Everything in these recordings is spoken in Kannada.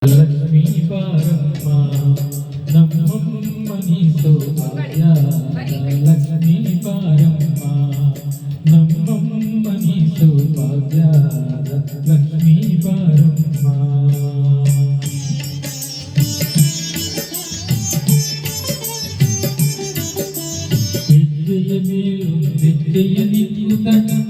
లక్ష్మీ బారమ్మ నమ్మమ్మని సౌభాగ్య లక్ష్మీ బారమ్మ నమ్మమ్మని సౌభాగ్య లక్ష్మీ బారమ్మ ವಿಜಯ ಮೇಲು ವಿಜಯ ನಿಂತ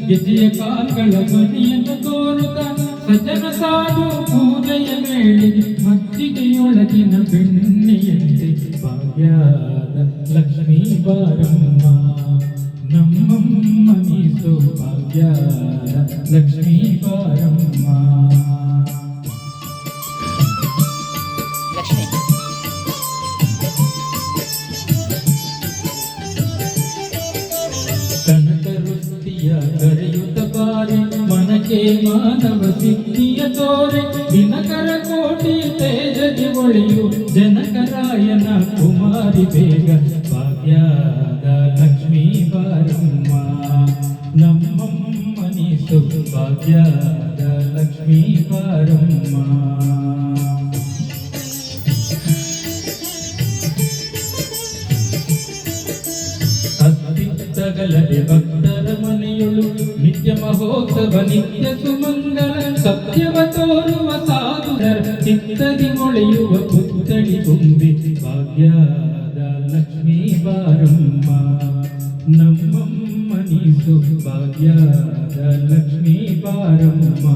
ವಿಜಯ ಕಾಕಳ ಮನೆಯನ್ನು ತೋರುತ್ತ ಸಜ್ಜನ ಸಾಧು ಪೂಜೆಯ ವೇಳೆ ಮಜ್ಜಿಗೆಯೊಳಗಿನ ಬೆಣ್ಣೆಯಂತೆ ಭಾಗ್ಯದ ಲಕ್ಷ್ಮೀ ಬಾರಮ್ಮ ನಮ್ಮಮ್ಮನಿ ಸೌಭಾಗ್ಯದ ಲಕ್ಷ್ಮೀ ಬಾರಮ್ಮ ಕರೆಯುತ್ತ ಬಾರೆ ಮನಕ್ಕೆ ಮಾನವ ಸಿದ್ಧಿಯ ತೋರೆ ದಿನಕರ ಕೋಟಿ ತೇಜದಿ ಒಳೆಯು ಜನಕರಾಯನ ಕುಮಾರಿ ಬೇಗ ಭಾಗ್ಯದ ಲಕ್ಷ್ಮೀ ಬಾರಮ್ಮ ನಮ್ಮಮ್ಮನಿ ಸೌಭಾಗ್ಯದ ಲಕ್ಷ್ಮೀ ಬಾರಮ್ಮ ಸಗಲದೆ ಭಕ್ತರ ಮನೆಯೊಳು ನಿತ್ಯ ಮಹೋತ್ಸವ ನಿತ್ಯ ಸುಮಂಗಲ ಸತ್ಯವ ತೋರುವ ಸಾಧುರ ಚಿತ್ತದಿ ಮೊಳೆಯುವ ಪುತ್ಥಳಿ ತುಂಬಿ ಭಾಗ್ಯದ ಲಕ್ಷ್ಮೀ ಬಾರಮ್ಮ ನಮ್ಮಮ್ಮನಿ ಸೌಭಾಗ್ಯದ ಲಕ್ಷ್ಮೀ ಬಾರಮ್ಮ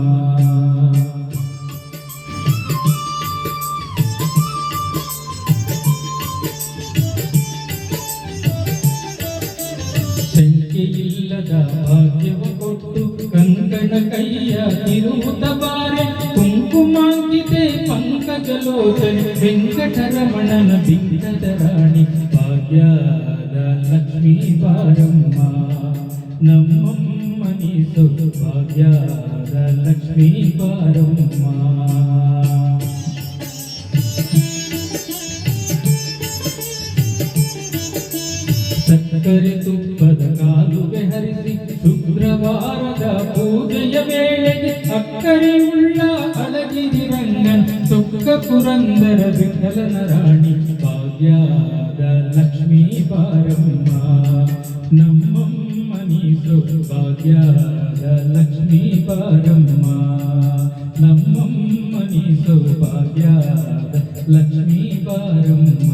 ಸಂಖ್ಯೆಯಿಲ್ಲದ ಭಾಗ್ಯವ ಕೊಟ್ಟು ಕಂಕಣ ಕೈಯ ತಿರುವುತ ಬಾರೆ ಕುಂಕುಮಾಂಕಿತೆ ಪಂಕಜಲೋಚನೆ ವೆಂಕಟರಮಣನ ಬಿಂಕದ ರಾಣಿ ಭಾಗ್ಯದ ಲಕ್ಷ್ಮೀ ಬಾರಮ್ಮ ನಮ್ಮಮ್ಮನಿ ಸೌಭಾಗ್ಯದ ಲಕ್ಷ್ಮೀ ಬಾರಮ್ಮ ಸಕ್ಕರೆ ತುಪ್ಪದ ಕಾಲುವೆ ಹರಿಸಿ ಶುಕ್ರವಾರದ ಪೂಜೆಯ ವೇಳೆಗೆ ಅಕ್ಕರೆಯುಳ್ಳ ಅಳಗಿರಿ ರಂಗನ್ ಸುಕ್ಕ ಪುರಂದರ ವಿಠಲನ ರಾಣಿ ಭಾಗ್ಯದ ಲಕ್ಷ್ಮೀ ಬಾರಮ್ಮ ನಮ್ಮಮ್ಮನಿ ಸೌಭಾಗ್ಯದ ಲಕ್ಷ್ಮೀ ಬಾರಮ್ಮ ನಮ್ಮಮ್ಮನಿ ಸೌಭಾಗ್ಯದ ಲಕ್ಷ್ಮೀ ಬಾರಮ್ಮ